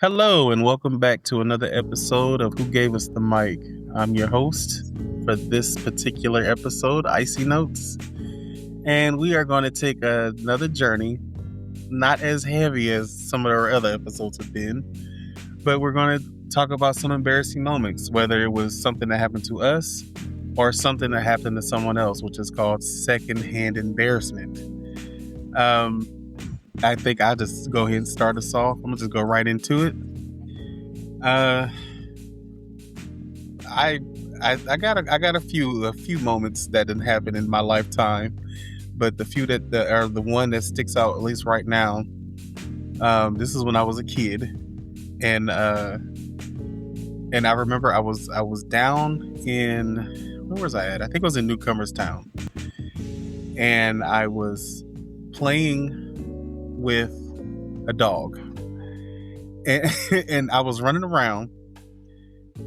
Hello, and welcome back to another episode of Who Gave Us the Mic. I'm your host for this particular episode, Icy Notes. And we are going to take another journey, not as heavy as some of our other episodes have been, but we're going to talk about some embarrassing moments, whether it was something that happened to us or something that happened to someone else, which is called secondhand embarrassment. I think I'll just go ahead and start us off. I'm gonna just go right into it. I got a few moments that didn't happen in my lifetime, but the few that are the one that sticks out, at least right now. This is when I was a kid, and I remember I was down in, where was I at? I think it was in Newcomers Town, and I was playing with a dog, and I was running around,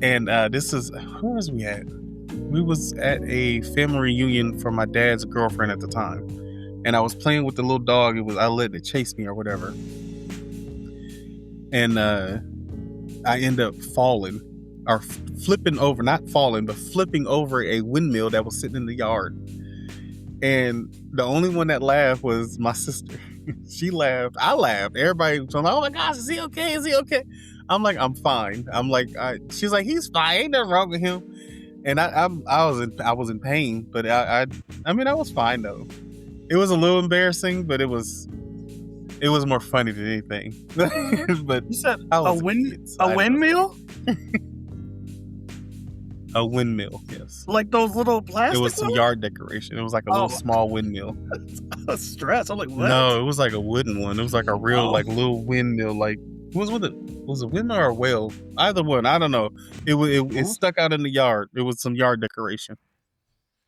and where was we at? We was at a family reunion for my dad's girlfriend at the time, and I was playing with the little dog. I let it chase me or whatever, and I end up falling or flipping over, not falling, but flipping over a windmill that was sitting in the yard. And the only one that laughed was my sister. She laughed. I laughed. Everybody was like, "Oh my gosh, is he okay? Is he okay?" I'm like, "I'm fine." I'm like, she's like, "He's fine. Ain't nothing wrong with him." And I was in pain, but I mean, I was fine though. It was a little embarrassing, but it was more funny than anything. But you said a windmill? A windmill, yes. Like those little plastic. It was some yard decoration. It was like a little small windmill. I was stressed. I'm like, what? No, it was like a wooden one. It was like a real like little windmill. Like, what was it? Was it a windmill or a whale? Either one. I don't know. It stuck out in the yard. It was some yard decoration.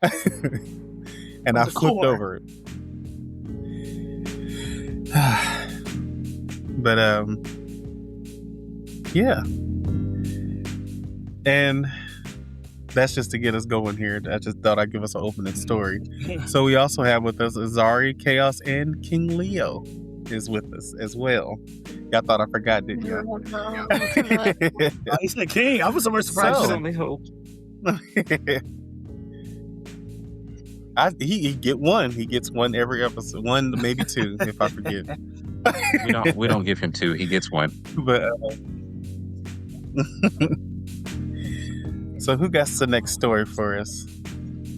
And I flipped over it. But yeah. And that's just to get us going here. I just thought I'd give us an opening story. So we also have with us Azari, Chaos, and King Leo is with us as well. Y'all thought I forgot, didn't you? No. He said King. I was so surprised. So, he get one. He gets one every episode. One, maybe two, if I forget. We don't give him two. He gets one. But so who got the next story for us?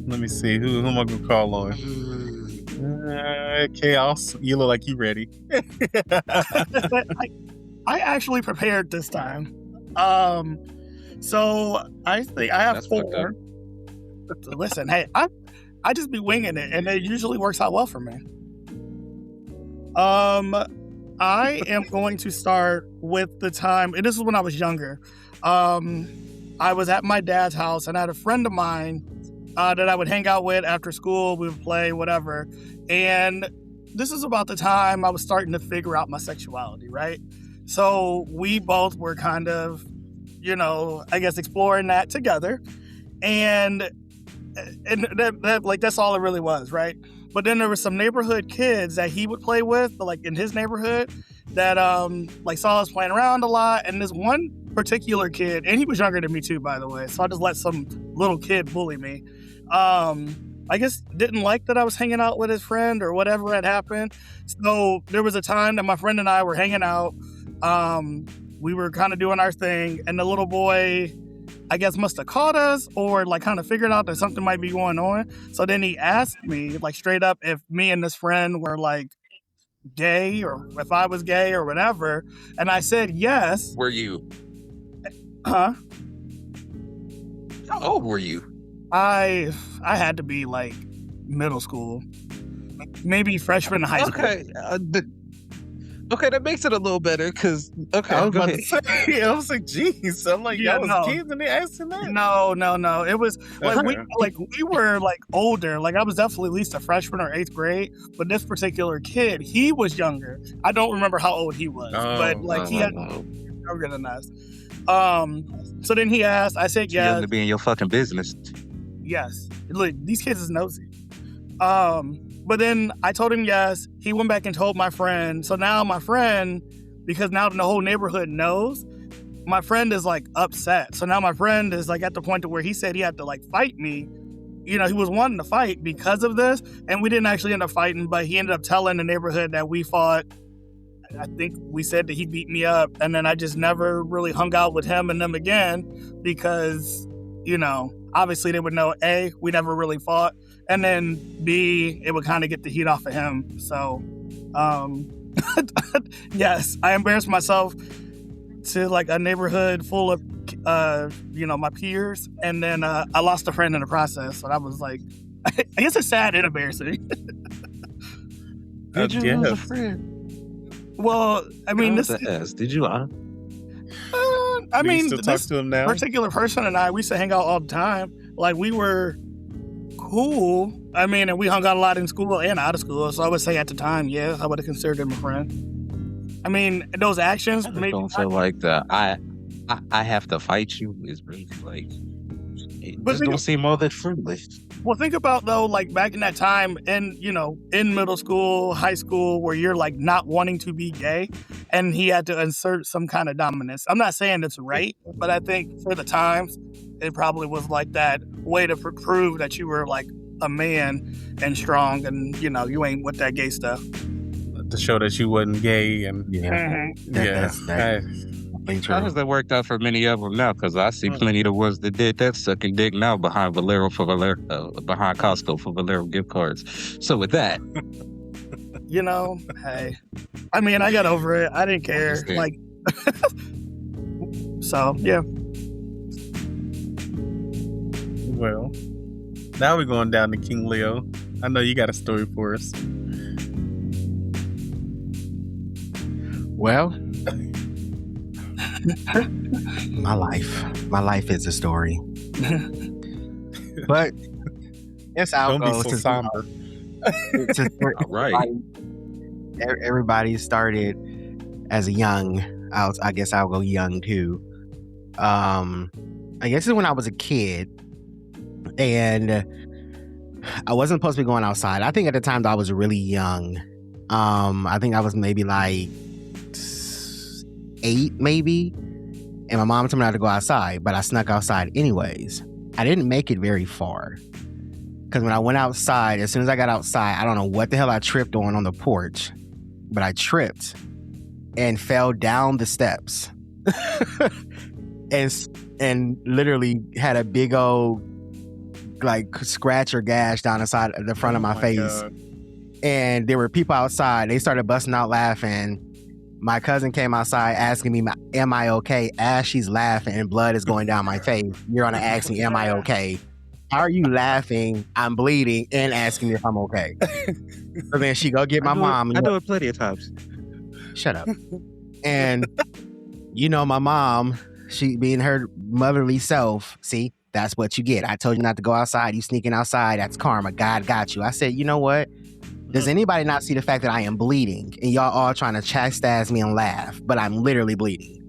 Let me see. Who am I gonna call on? Chaos. You look like you ready. I actually prepared this time. So I think I have That's four. Listen, hey, I just be winging it, and it usually works out well for me. I am going to start with the time, and this is when I was younger. I was at my dad's house, and I had a friend of mine that I would hang out with after school. We would play, whatever. And this is about the time I was starting to figure out my sexuality, right? So we both were kind of, I guess exploring that together. And that's all it really was, right? But then there were some neighborhood kids that he would play with, like in his neighborhood, that saw us playing around a lot. And this one particular kid, and he was younger than me too, by the way, so I just let some little kid bully me. I guess didn't like that I was hanging out with his friend or whatever had happened. So there was a time that my friend and I were hanging out. We were kind of doing our thing, and the little boy, I guess, must have caught us or like kind of figured out that something might be going on. So then he asked me like straight up if me and this friend were like gay or if I was gay or whatever. And I said yes. Were you? Huh? How old were you? I had to be like middle school, maybe freshman in high school. Okay, that makes it a little better because I was about to say, I was like, geez, I'm like, y'all was kids and they asking that. No. It was like we were like older. Like I was definitely at least a freshman or 8th grade. But this particular kid, he was younger. I don't remember how old he was, but like he had younger than us. So then he asked. I said yes. Young to be in your fucking business. Yes. Look, these kids is nosy. But then I told him yes. He went back and told my friend. So now my friend because now the whole neighborhood knows. My friend is like upset. So now my friend is like at the point to where he said he had to like fight me. He was wanting to fight because of this, and we didn't actually end up fighting, but he ended up telling the neighborhood that we fought. I think we said that he beat me up, and then I just never really hung out with him and them again because, obviously they would know, A, we never really fought, and then B, it would kind of get the heat off of him. So, yes, I embarrassed myself to like a neighborhood full of my peers, and then I lost a friend in the process. So that was like, I guess it's sad and embarrassing. Did you lose a friend? Well, I mean, did you? I Do you mean, still talk this to him now? particular person and I, we used to hang out all the time. Like, we were cool. I mean, and we hung out a lot in school and out of school. So I would say at the time, yeah, I would have considered him a friend. I mean, those actions. I don't feel like that. I have to fight you is really like, it just don't seem all that friendly. Well, think about though, like back in that time in middle school, high school, where you're like not wanting to be gay, and he had to insert some kind of dominance. I'm not saying it's right, but I think for the times, it probably was like that way to prove that you were like a man and strong, and you ain't with that gay stuff. To show that you wasn't gay, and That's How has that worked out for many of them now? Because I see plenty of the ones that did that sucking dick now behind behind Costco for Valero gift cards. So with that, hey, I mean, I got over it. I didn't care. Like, so yeah. Well, now we're going down to King Leo. I know you got a story for us. Well, my life is a story. But it's out. Don't be so somber. all right. Everybody started as a young. I guess I'll go young too. I guess it's when I was a kid, and I wasn't supposed to be going outside. I think at the time that I was really young. I think I was maybe like 8, maybe, and my mom told me not to go outside, but I snuck outside anyways. I didn't make it very far because when I went outside, as soon as I got outside, I don't know what the hell I tripped on the porch, but I tripped and fell down the steps and literally had a big old like scratch or gash down the front of my face. God. And there were people outside. They started busting out laughing. My cousin came outside asking me, am I okay? As she's laughing and blood is going down my face. You're going to ask me, am I okay? How are you laughing? I'm bleeding and asking me if I'm okay. So then she go get my mom. I do it plenty of times. Shut up. And my mom, she being her motherly self, see, that's what you get. I told you not to go outside. You sneaking outside. That's karma. God got you. I said, you know what? Does anybody not see the fact that I am bleeding and y'all all trying to chastise me and laugh, but I'm literally bleeding?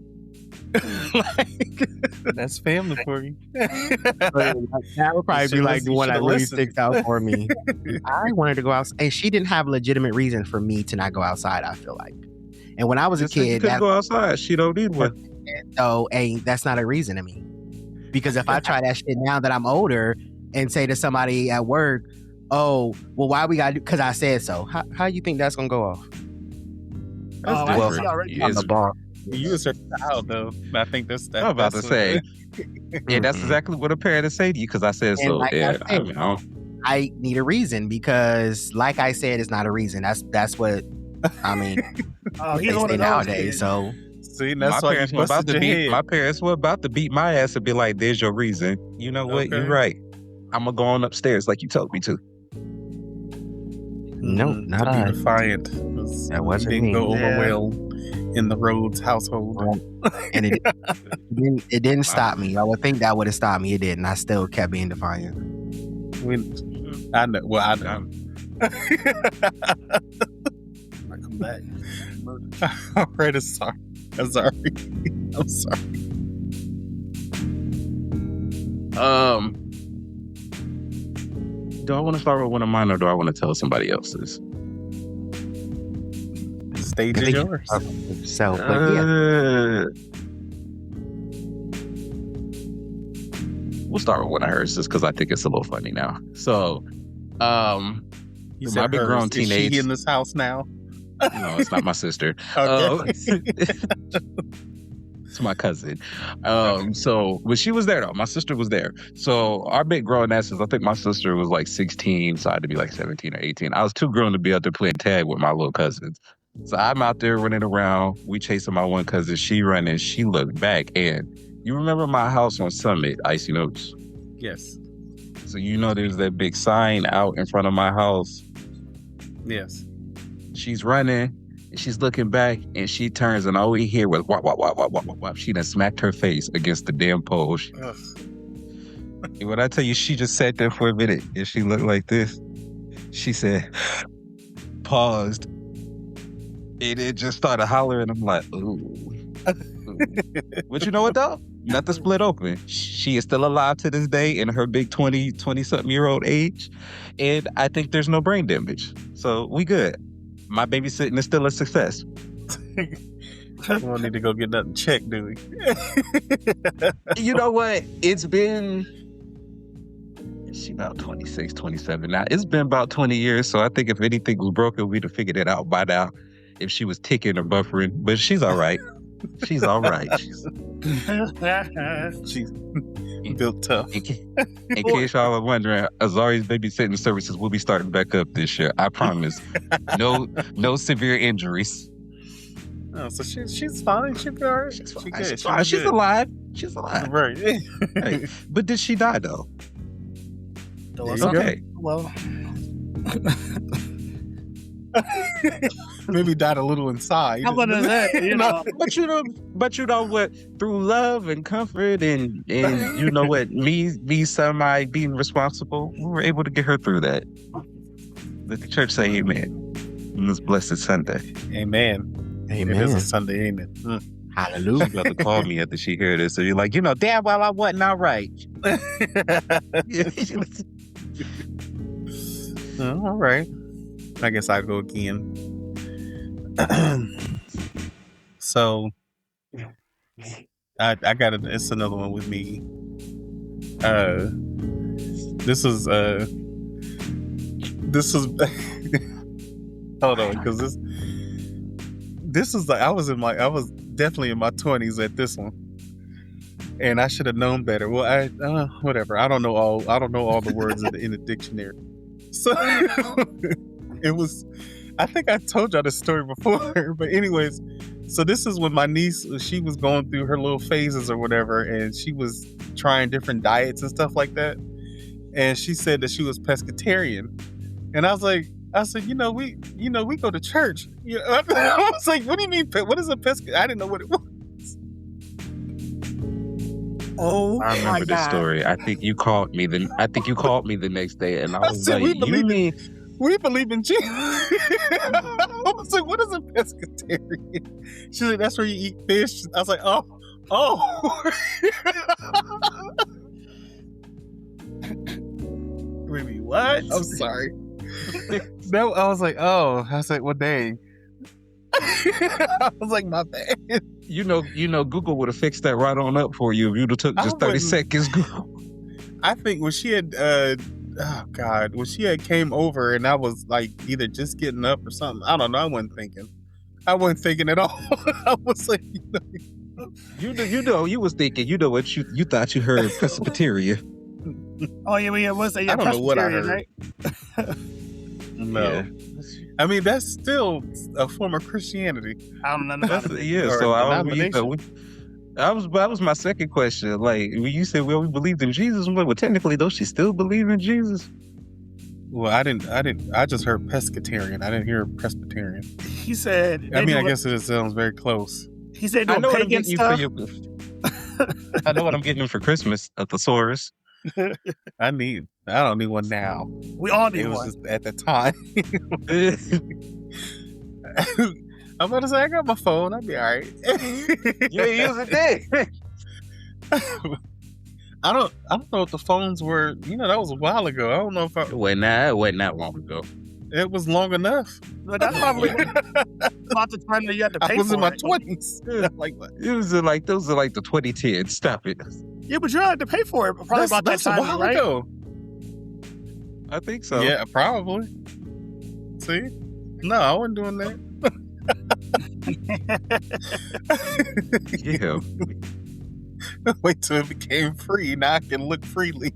That's family for you. That would probably be like the one that really sticks out for me. I wanted to go outside, and she didn't have a legitimate reason for me to not go outside, I feel like. And when I was a kid, couldn't go outside. She don't need one. So, that's not a reason to me. Because if I try that shit now that I'm older and say to somebody at work, oh, well, why we gotta do? Because I said so. How you think that's gonna go off? That's different. I'm the boss. You was her child, though. I think that's. I'm about to say. Yeah, that's exactly what a parent would say to you because I said so. Like yeah, I need a reason because, like I said, it's not a reason. That's what I mean. He's one of those nowadays. kids. So see, that's why you busted your head. My parents were about to beat my ass and be like, "There's your reason." You know what? Okay. You're right. I'm gonna go on upstairs like you told me to. No, not I. Be defiant. That wasn't didn't me. go over well in the Rhodes household. And it didn't stop me. I would think that would have stopped me. It didn't. I still kept being defiant. I know. Well, I know. I come back. All right, I'm sorry. I'm sorry. Do I want to start with one of mine or do I want to tell somebody else's? stage is yours. So, but yeah. We'll start with one of hers just because I think it's a little funny now. So, You my big grown teenage. Is she in this house now? No, it's not my sister. Okay. It's my cousin. So, but she was there though. My sister was there. So our big grown asses, I think my sister was like 16, so I had to be like 17 or 18. I was too grown to be out there playing tag with my little cousins. So I'm out there running around. We chasing my one cousin. She running. She looked back, and you remember my house on Summit, Icy Notes? Yes. So you know there's that big sign out in front of my house. Yes. She's running. And she's looking back, and she turns, and all we hear was wop, wop, wop, wop, wop, wop, wop. She done smacked her face against the damn pole. And when I tell you, she just sat there for a minute, and she looked like this. She said, paused, and it just started hollering. I'm like, ooh. But you know what, though? Nothing split open. She is still alive to this day in her big 20-something-year-old age, and I think there's no brain damage. So we good. My babysitting is still a success. We don't need to go get nothing checked, do we? You know what? It's been... She about 26, 27 now. It's been about 20 years, so I think if anything was broken, we'd have figured it out by now if she was ticking or buffering. But she's all right. She's all right. She's built tough. In case y'all are wondering, Azari's babysitting services will be starting back up this year. I promise. No severe injuries. Oh, so she's fine. She'll be all right. She's good. She's alive. She's alive. Right. Hey, but did she die though? Okay. Well. Maybe died a little inside. How about that? You know. But you know what? Through love and comfort and you know what? Me semi being responsible, we were able to get her through that. Let the church say amen on this blessed Sunday. Amen. Amen. It is a Sunday, ain't it? Hallelujah. She's about to call me after she heard this. So you're like, damn well I wasn't all right. All right. I guess I'll go again. So I got it. It's another one with me. This is hold on, because this is like I was definitely in my 20s at this one, and I should have known better. Well, whatever. I don't know all the words in the dictionary. So it was. I think I told y'all this story before, but anyways, so this is when my niece, she was going through her little phases or whatever, and she was trying different diets and stuff like that, and she said that she was pescatarian, and I said, we go to church. I was like, what do you mean? What is a pesca? I didn't know what it was. Oh, I remember this story. I think you called me the next day, and I was like, we believe in Jesus. I was like, what is a pescatarian? She's like, that's where you eat fish. I was like, oh. Wait, what? I'm sorry. No, I was like, oh. I was like, well, dang. I was like, my bad. You know, Google would have fixed that right on up for you if you'd have took just 30 seconds. I think when she had when she had came over and I was like either just getting up or something, I don't know. I wasn't thinking at all. I was like, you was thinking, what you thought you heard Presbyterian. Oh yeah, was that? Yeah, I don't know what I heard. Right? No, yeah. I mean that's still a form of Christianity. I don't know about it. Yeah, so that was my second question. Like when you said, "Well, we believed in Jesus," I'm like, "Well, technically, don't she still believe in Jesus?" Well, I didn't. I just heard pescatarian. I didn't hear Presbyterian. He said. I mean, I guess it sounds very close. He said, "I know what I'm pagan getting stuff." you for I know what I'm getting you for Christmas. A thesaurus. I don't need one now. We all need one. It was just at the time. I'm about to say I got my phone. I'll be all right. You ain't using it. I don't know if the phones were. That was a while ago. I don't know if It wasn't that long ago. It was long enough. But that's probably about the time that you had to pay I was for in my it. 20s. Like what? Those are like the 2010s. Stop it. Yeah, but you had to pay for it. Probably about that That's a time, while right? ago. I think so. Yeah, probably. See? No, I wasn't doing that. Yeah. Wait till it became free. Now I can look freely.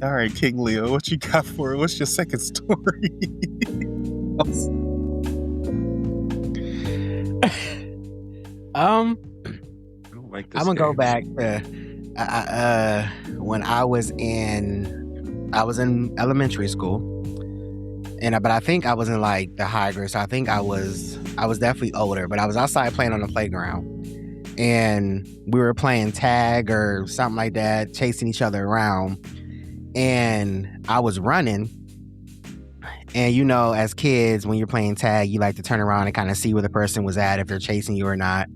All right, King Leo, what you got for it? What's your second story? I don't like this I'm gonna go game. back to when I was in elementary school, but I think I was in like the high grade, so I think I was definitely older. But I was outside playing on the playground, and we were playing tag or something like that, chasing each other around, and I was running. And you know, as kids, when you're playing tag, you like to turn around and kind of see where the person was at, if they're chasing you or not.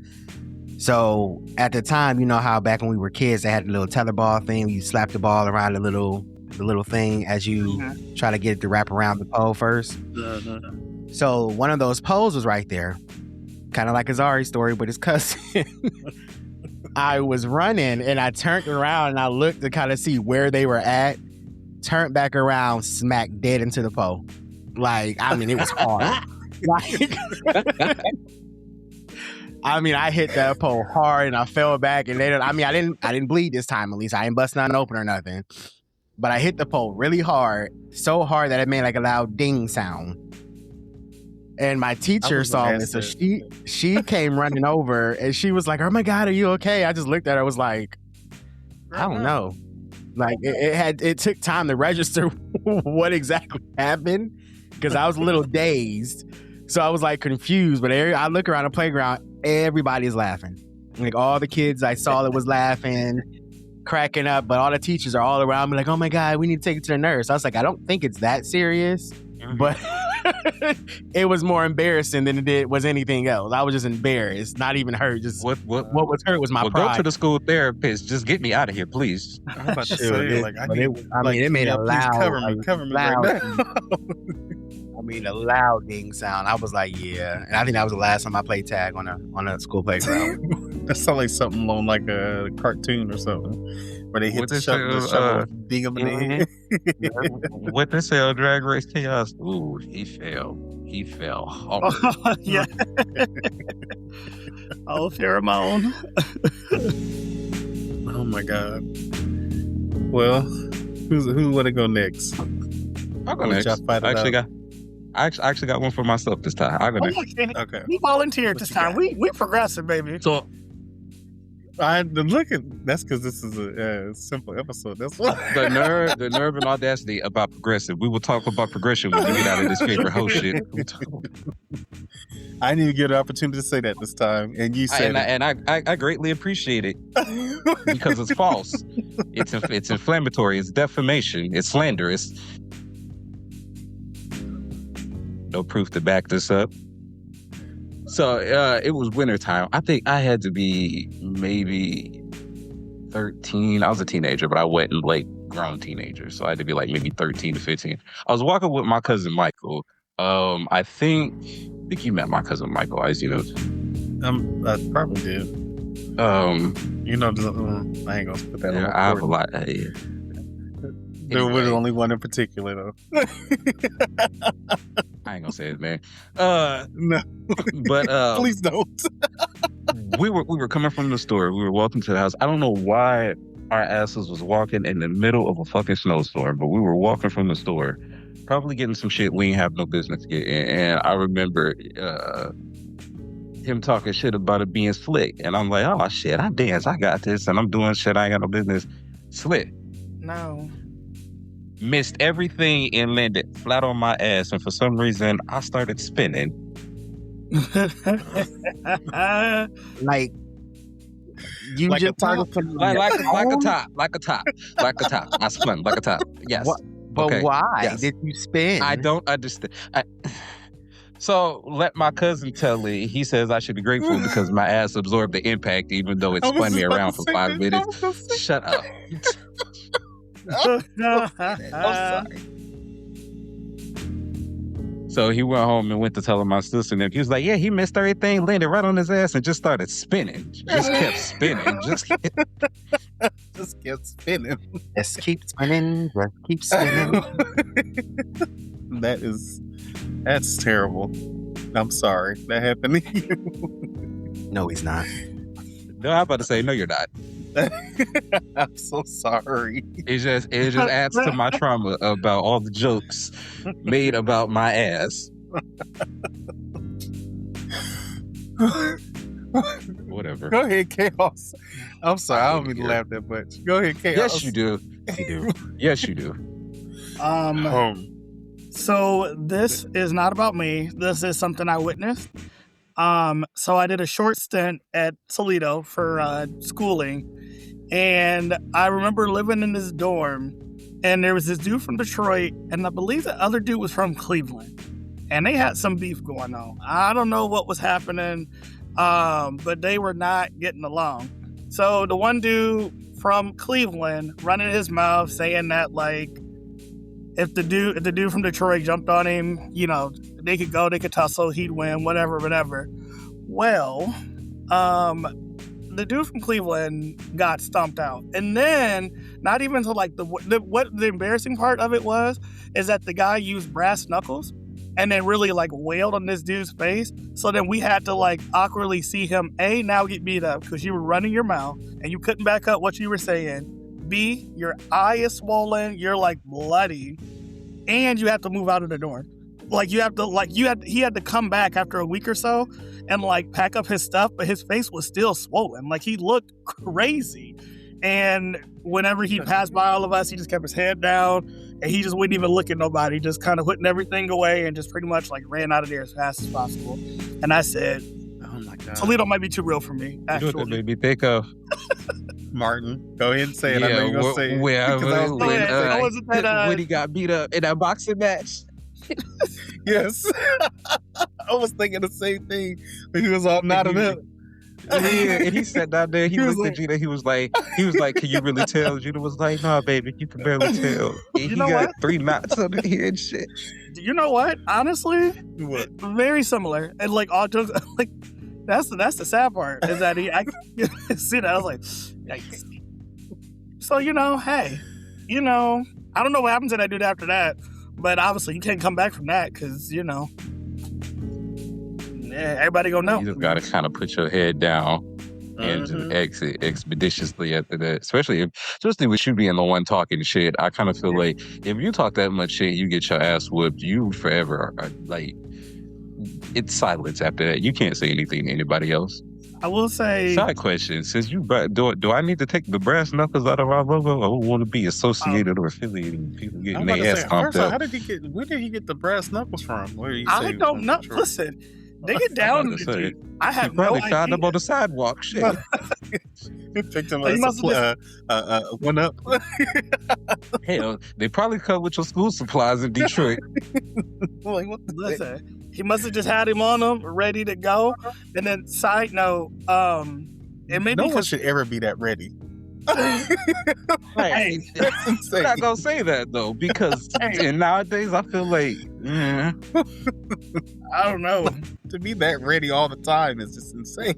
So at the time, you know how back when we were kids, they had a little tetherball thing. You slap the ball around the little thing as you try to get it to wrap around the pole first. So one of those poles was right there, kind of like Azari's story, but his cousin. I was running and I turned around and I looked to kind of see where they were at. Turned back around, smack dead into the pole. Like, I mean, it was hard. Like, I mean, I hit that pole hard and I fell back, and I didn't bleed this time. At least I didn't bust nothing open or nothing. But I hit the pole really hard, so hard that it made like a loud ding sound. And my teacher saw me, so she came running over and she was like, "Oh my God, are you okay?" I just looked at her, was like, "I don't know." Like it took time to register what exactly happened because I was a little dazed. So I was like confused, but I look around the playground, everybody's laughing. Like all the kids I saw that was laughing, cracking up, but all the teachers are all around me like, "Oh my God, we need to take it to the nurse." I was like, I don't think it's that serious, but it was more embarrassing than it was anything else. I was just embarrassed, not even hurt. Just what was hurt was my pride. Go to the school therapist. Just get me out of here, please. I was about to say, it made a loud, cover me right now. I mean, a loud ding sound. I was like, yeah. And I think that was the last time I played tag on a school playground. That sounds like something on like a cartoon or something, where they hit the shovel, ding them in the head. What they say on Drag Race Chaos? Ooh, he fell. He fell hard. Yeah. Oh, pheromone. Oh my God. Well, who want to go next? I'll go next. I actually got one for myself this time. I'll go next. Okay. We volunteered this time. We progressive, baby. So that's because this is a simple episode. That's what the nerve and audacity about progressive. We will talk about progression when we get out of this favorite host shit. I didn't even get an opportunity to say that this time, and you said I greatly appreciate it because it's false. It's inflammatory. It's defamation. It's slander. It's no proof to back this up. So it was wintertime. I think I had to be maybe 13. I was a teenager, but I wasn't late grown teenager. So I had to be like maybe 13 to 15. I was walking with my cousin Michael. I think you met my cousin Michael, as you know. I probably did. You know, I ain't gonna put that on. I have a lot. There was only one in particular, though. I ain't gonna say it, man. No, but please don't. we were coming from the store. We were walking to the house. I don't know why our asses was walking in the middle of a fucking snowstorm, but we were walking from the store, probably getting some shit we ain't have no business getting. And I remember him talking shit about it being slick, and I'm like, oh shit, I dance, I got this, and I'm doing shit I ain't got no business. Slick. No. Missed everything and landed flat on my ass, and for some reason I started spinning. Like you like just a top? like a top. I spun like a top. Yes. But okay. why yes. did you spin? I don't understand. So let my cousin tell it. He says I should be grateful because my ass absorbed the impact, even though it spun me around for 5 minutes. Shut up. I'm sorry. So he went home and went to tell my sister, and he was like, "Yeah, he missed everything, landed right on his ass, and just started spinning. Just kept spinning. Just kept spinning. Just keep spinning. Just keep spinning. That's terrible. I'm sorry that happened to you. No, he's not. No, I'm about to say, no, you're not. I'm so sorry. It just adds to my trauma about all the jokes made about my ass. Whatever. Go ahead, Chaos. I'm sorry. I don't mean to laugh that much. Go ahead, Chaos. Yes, you do. You do. Yes, you do. So this is not about me. This is something I witnessed. So I did a short stint at Toledo for schooling, and I remember living in this dorm, and there was this dude from Detroit, and I believe the other dude was from Cleveland, and they had some beef going on. I don't know what was happening, but they were not getting along. So the one dude from Cleveland running his mouth saying that, like, if the dude from Detroit jumped on him, you know, they could tussle, he'd win, whatever. Well, the dude from Cleveland got stomped out. And then, not even to like what the embarrassing part of it is that the guy used brass knuckles and then really like wailed on this dude's face. So then we had to like awkwardly see him, A, now get beat up because you were running your mouth and you couldn't back up what you were saying. B, your eye is swollen, you're like bloody, and you have to move out of the dorm. Like he had to come back after a week or so and like pack up his stuff, but his face was still swollen. Like he looked crazy. And whenever he passed by all of us, he just kept his head down and he just wouldn't even look at nobody, just kind of putting everything away and just pretty much like ran out of there as fast as possible. And I said, oh my God, Toledo might be too real for me. You know what that made me think of? Martin, go ahead and say it. I know you're going to say it. When he got beat up in that boxing match. Yes. I was thinking the same thing, but he was all knotted up. Yeah, and he sat down there. He looked at Gina. He was like, "Can you really tell?" Gina was like, "Nah, baby, you can barely tell." And he got 3 knots under here and shit. You know what? Honestly, what? Very similar. And like all jokes, like that's the sad part is that I see that I was like, yikes. So hey, I don't know what happens to that dude after that, but obviously you can't come back from that because everybody gonna know. You just gotta kind of put your head down and just exit expeditiously after that. Especially with you being the one talking shit. I kind of feel like if you talk that much shit, you get your ass whooped. You forever are like it's silence after that. You can't say anything to anybody else. I will say. Side question: since you do I need to take the brass knuckles out of our logo? I don't want to be associated or affiliated with people getting their ass pumped up. Where did he get the brass knuckles from? I don't know. Listen. They get down. I have no idea. Probably shot up on the sidewalk. Shit. He picked him one up. Hell, they probably come with your school supplies in Detroit. Like, what the Listen, he must have just had him on him, ready to go. And then, side note, it may no one should ever be that ready. Hey, I'm not gonna say that though, because nowadays I feel like I don't know. To be that ready all the time is just insane.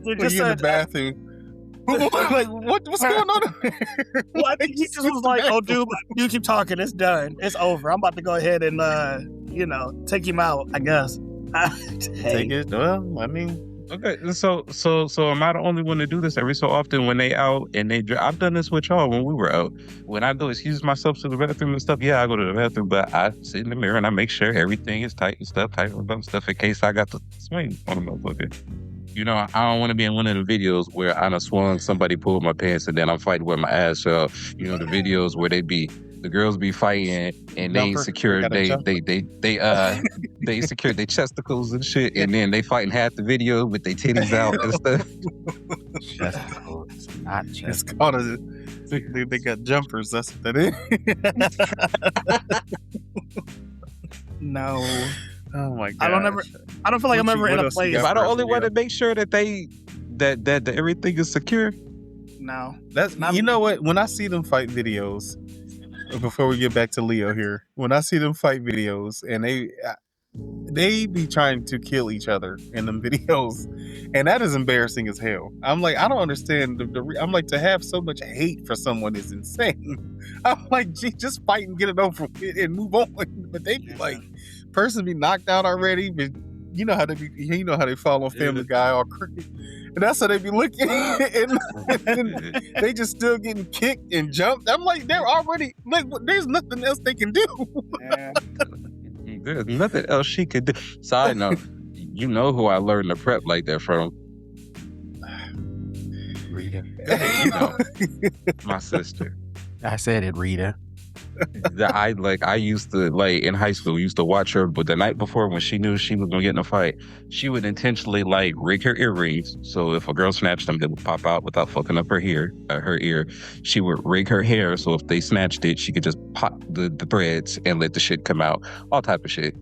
You're just in the bathroom. Like, what's going on? Well, I think he just was like, "Oh, dude, you keep talking. It's done. It's over. I'm about to go ahead and take him out. I guess." Take it. Well, I mean. Okay, so am I the only one to do this every so often when they out and I've done this with y'all when we were out. When I go excuse myself to the bathroom and stuff, I go to the bathroom, but I sit in the mirror and I make sure everything is tight and stuff, in case I got to swing on a motherfucker. I don't want to be in one of the videos where I done swung, somebody pulled my pants, and then I'm fighting with my ass. So, the videos where the girls be fighting and they ain't secure, they secure their chesticles and shit, and then they fighting half the video with their titties out and stuff. Chesticles, not chesticles. It's called they got jumpers. That's what that is. No. Oh my god! I don't feel like I'm ever in a place. Am I the only one to make sure that that everything is secure? No, That's not you me. know what? When I see them fight videos, before we get back to Leo here, when I see them fight videos and they be trying to kill each other in them videos, and that is embarrassing as hell. I'm like, I don't understand. I'm like, to have so much hate for someone is insane. I'm like, gee, just fight and get it over with and move on. But they be like, person be knocked out already, but you know how they fall on Family Guy all crooked. And that's how they be looking, and they just still getting kicked and jumped. I'm like, they're already like, there's nothing else they can do. Yeah. There's nothing else she could do. Side note, you know who I learned to prep like that from? Rita. You know, my sister. I said it, Rita. I used to, like, in high school, used to watch her, but the night before, when she knew she was gonna get in a fight, she would intentionally like rig her earrings. So if a girl snatched them, they would pop out without fucking up her ear. She would rig her hair so if they snatched it, she could just pop the threads and let the shit come out. All type of shit.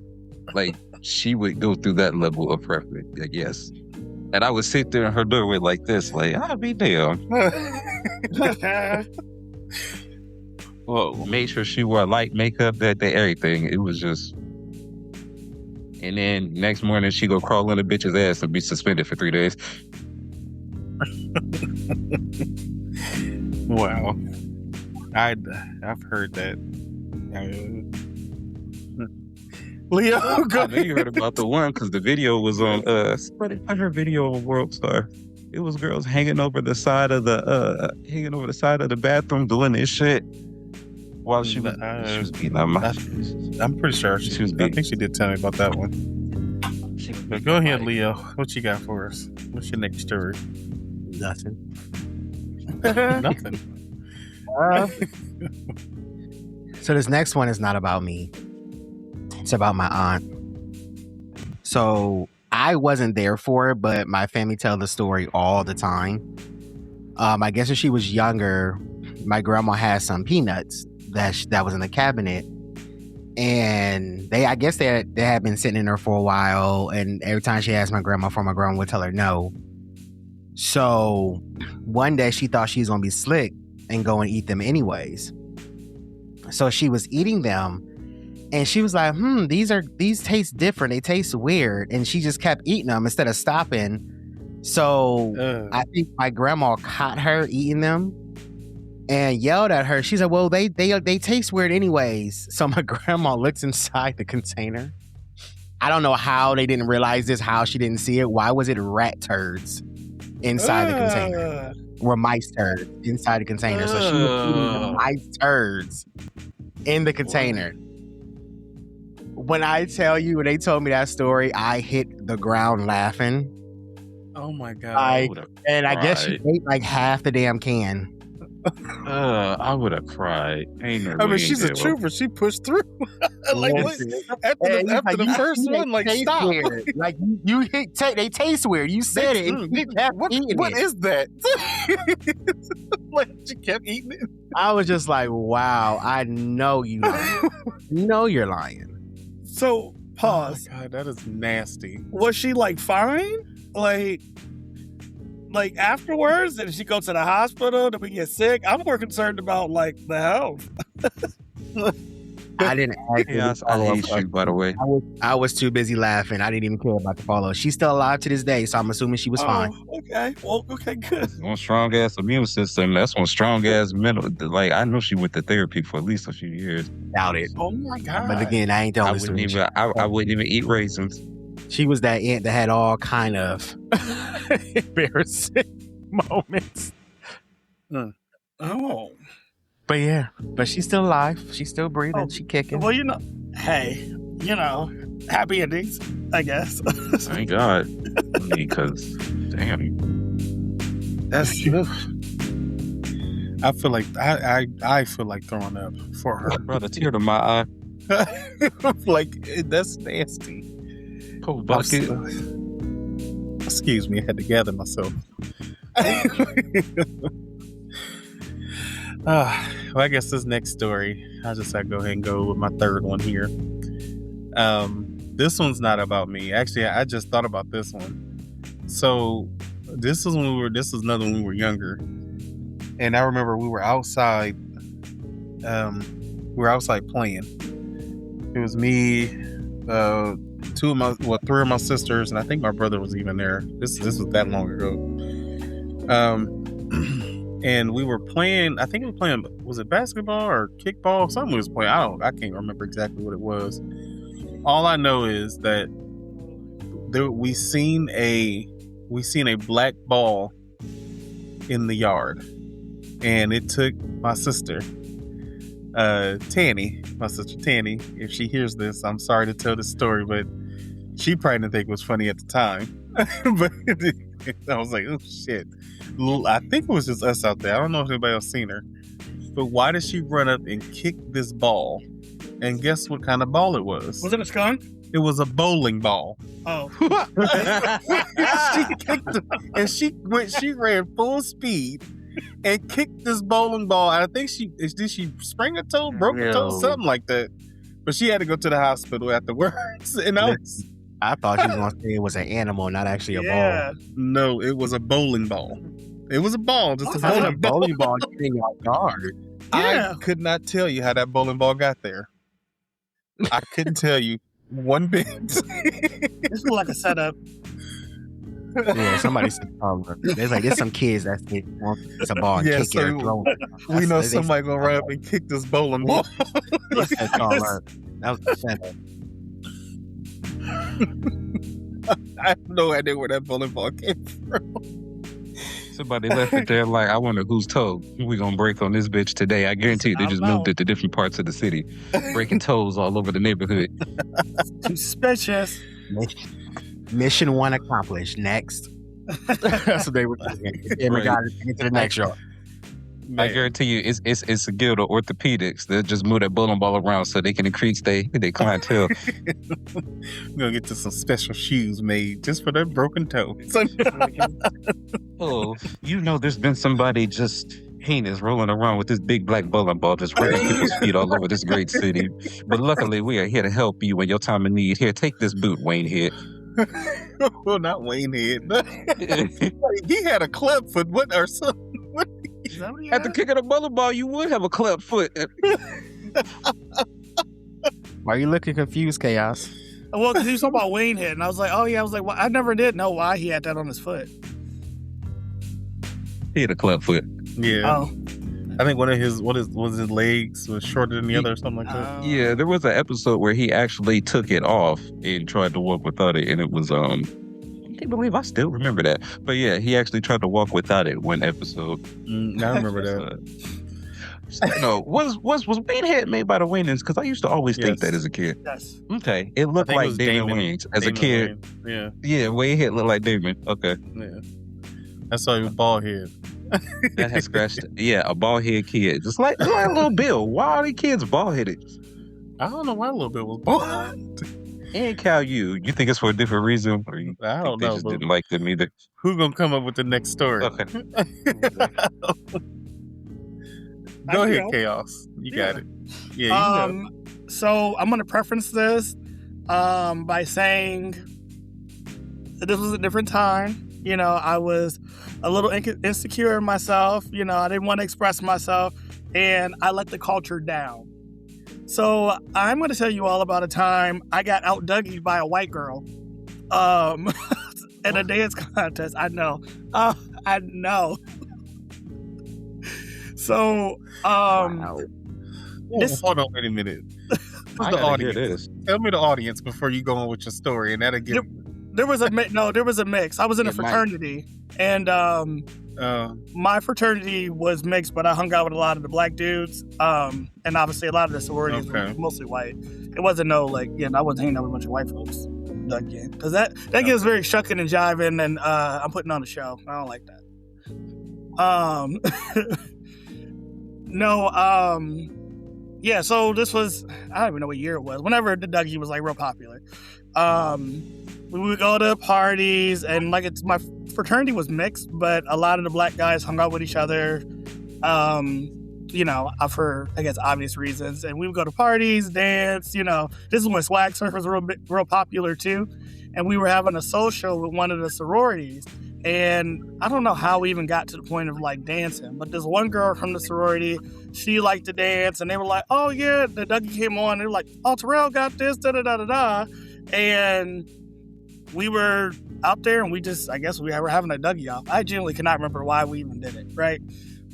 Like, she would go through that level of preference. Like, yes. And I would sit there in her doorway like this, like, I'll be damned. Well, made sure she wore light makeup that day, everything. It was just. And then next morning, she go crawl on a bitch's ass and be suspended for 3 days. Wow, I've heard that. Leo, go I know you heard about the one because the video was on. I heard video on World Star. It was girls hanging over the side of the bathroom doing this shit. While she was beating up my... I'm pretty sure she was beating. I think she did tell me about that one. But go ahead, Leo. What you got for us? What's your next story? Nothing. Nothing. So this next one is not about me. It's about my aunt. So I wasn't there for it, but my family tell the story all the time. I guess when she was younger, my grandma had some peanuts that was in the cabinet, and I guess they had been sitting in there for a while, and every time she asked my grandma for, my grandma would tell her no. So one day she thought she was gonna be slick and go and eat them anyways. So she was eating them, and she was like, these taste different, they taste weird, and she just kept eating them instead of stopping. So I think my grandma caught her eating them and yelled at her. She said, well, they taste weird anyways. So my grandma looks inside the container. I don't know how they didn't realize this, how she didn't see it. Why was it rat turds inside the container? Or mice turds inside the container. So she was eating the mice turds in the container. When I tell you, when they told me that story, I hit the ground laughing. Oh my God. I guess she ate like half the damn can. I would have cried. She's a trooper. She pushed through. Like, what? After the first one, like, stop. Weird. Like, they taste weird. You said it. What is that? Like, she kept eating it. I was just like, wow, I know you lying. No, you're lying. So, pause. Oh my God, that is nasty. Was she like fine? Like afterwards, did she go to the hospital? Did we get sick? I'm more concerned about like the health. I didn't Yes, I hate you, by the way. I was too busy laughing. I didn't even care about the follow. She's still alive to this day, so I'm assuming she was fine. Okay. Well, okay, good. One strong ass immune system. That's one strong ass mental. Like, I know she went to therapy for at least a few years. Doubt it. Oh my God. But again, I ain't the only story. I wouldn't even eat raisins. She was that aunt that had all kind of embarrassing moments. Oh. But yeah, she's still alive. She's still breathing. She kicking. Well, hey, happy endings, I guess. Thank God. Because, damn. That's I feel like I feel like throwing up for her. Brought a tear to my eye. Like, that's nasty. Oh, bucket. Excuse me, I had to gather myself. Well, I guess this next story, I'll just go ahead and go with my third one here. This one's not about me. Actually, I just thought about this one. So this is another when we were younger. And I remember we were outside. We were outside playing. It was me, three of my sisters, and I think my brother was even there. This was that long ago. And we were playing. I think we were playing. Was it basketball or kickball? Something we was playing. I can't remember exactly what it was. All I know is that we seen a black ball in the yard, and it took my sister, Tanny, if she hears this, I'm sorry to tell this story, but she probably didn't think it was funny at the time. But I was like, oh shit. I think it was just us out there. I don't know if anybody else seen her. But why did she run up and kick this ball? And guess what kind of ball it was? Was it a skunk? It was a bowling ball. Oh. She ran full speed and kicked this bowling ball. I think did she sprain a toe, broke a toe, something like that. But she had to go to the hospital afterwards. And I thought you were going to say it was an animal, not actually a ball. No, it was a bowling ball. It was a ball, just a bowling ball getting your yard. Yeah. I could not tell you how that bowling ball got there. I couldn't tell you one bit. This was like a setup. Yeah, somebody said there's some kids that think it's a ball and kick it or throw it. We know somebody gonna run up and kick this bowling ball. That was the setup. I have no idea where that bowling ball came from. Somebody left it there like, I wonder whose toe we gonna break on this bitch today. I guarantee you, they just moved it to different parts of the city, breaking toes all over the neighborhood. Suspicious. Mission 1 accomplished. Next. That's what they were saying. And we got to get to the next yard. I guarantee you, it's a guild of orthopedics. They'll just move that bowling ball around so they can increase their clientele. We're gonna get to some special shoes made just for that broken toe. Oh, there's been somebody just heinous rolling around with this big black bowling ball just wrecking people's feet all over this great city. But luckily, we are here to help you in your time of need. Here, take this boot, Wayne Head. Well, not Wayne Head. He had a club foot. What or something? After kicking a bowling ball, you would have a club foot. Why are you looking confused, Chaos? Well, because he was talking about Wayne Head, and I was like, oh yeah, well, I never did know why he had that on his foot. He had a club foot. Yeah. Oh. I think one of his legs was shorter than the other or something like that. Yeah, there was an episode where he actually took it off and tried to walk without it, and it was I can't believe I still remember that. But yeah, he actually tried to walk without it one episode. I remember that. No, was Wayne Head made by the Wayans? Because I used to always think that as a kid. Yes. Okay, it looked like Damon Wayans as a kid. Wayne. Yeah, Wayne Head looked like Damon. Okay. Yeah. That's why he was bald head. That has scratched. Yeah, a bald head kid, just like little Bill. Why are these kids bald headed? I don't know why Little Bill was bald. And Cal, you think it's for a different reason, or you I don't think they know. just didn't like them either? Who's gonna come up with the next story? Okay. Go ahead, Chaos. You got it. Yeah. You know. So I'm gonna preference this by saying that this was a different time. I was a little insecure in myself. I didn't want to express myself, and I let the culture down. So I'm going to tell you all about a time I got out-Dougied by a white girl in a dance contest. I know. I know. So, hold on, wait a minute. Who's the audience? Tell me the audience before you go on with your story, and that'll get... There was a mix. I was in a fraternity, and my fraternity was mixed, but I hung out with a lot of the black dudes, and obviously a lot of the sororities were mostly white. It wasn't I wasn't hanging out with a bunch of white folks because that gets very shucking and jiving, and I'm putting on a show. I don't like that. Yeah. So this was, I don't even know what year it was. Whenever the Dougie was real popular. We would go to parties, and my fraternity was mixed, but a lot of the black guys hung out with each other. for, I guess, obvious reasons. And we would go to parties, dance, This is when swag surf was real popular too. And we were having a social with one of the sororities. And I don't know how we even got to the point of like dancing, but this one girl from the sorority, she liked to dance, and they were like, "Oh yeah," the Dougie came on. They were like, "Oh, Terrell got this, da da da da da," and we were out there, and I guess we were having a Dougie off. I genuinely cannot remember why we even did it, right?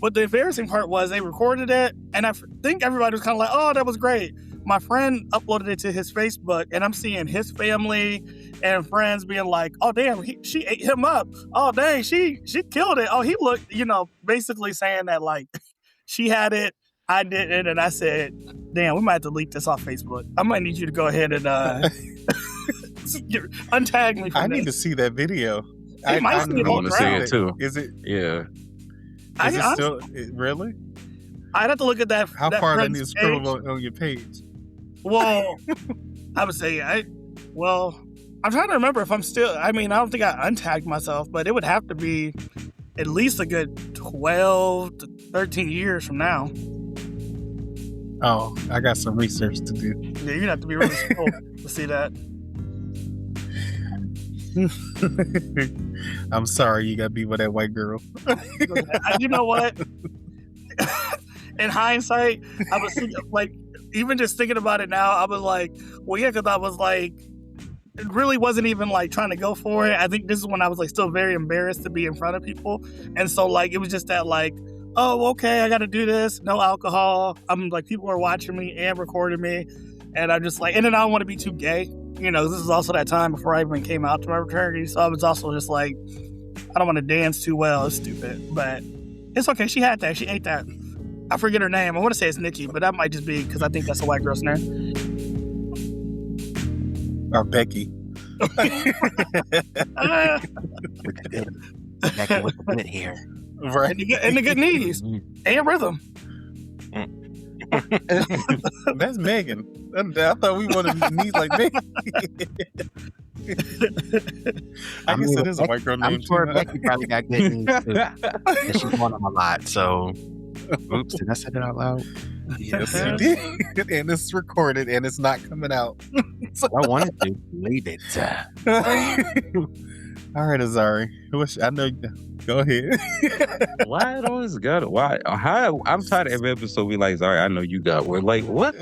But the embarrassing part was they recorded it, and I think everybody was kind of like, "Oh, that was great." My friend uploaded it to his Facebook, and I'm seeing his family and friends being like, "Oh, damn, she ate him up. Oh, dang, she killed it. Oh, he looked," basically saying that, like, she had it, I didn't, and I said, "Damn, we might have to leak this off Facebook. I might need you to go ahead and untag me from I need to see that video. I want to see it too. Is it? Yeah. Is it still really? I'd have to look at that. How far do I need to scroll on your page? Well, I would say, I'm trying to remember if I'm still, I don't think I untagged myself, but it would have to be at least a good 12 to 13 years from now. Oh, I got some research to do. Yeah, you'd have to be really slow to see that. I'm sorry, you got to be with that white girl. You know what? In hindsight, I was thinking, like, even just thinking about it now, I was like, well, yeah, because I was like, it really wasn't even like trying to go for it. I think this is when I was like still very embarrassed to be in front of people. And so like, it was just that like, oh, okay, I got to do this. No alcohol. I'm like, people are watching me and recording me. And I'm just like, and then I don't want to be too gay. This is also that time before I even came out to my fraternity. So I was also just like, I don't want to dance too well. It's stupid, but it's okay. She had that. She ate that. I forget her name. I want to say it's Nikki, but that might just be because I think that's a white girl's name. Or Becky. Becky with the good hair. Right. And the good knees. And rhythm. That's Megan. I thought we wanted knees like Megan. I guess it is a white girl name. I'm sure Becky probably got good knees too. And she's on them a lot, so... Oops, did I say that out loud? Yes, you did. And it's recorded and it's not coming out. I wanted to leave it. All right, Azari. I know. Go ahead. Why it always got it? Why? How? I'm tired of every episode. We like, Azari, I know you got one. Like, what?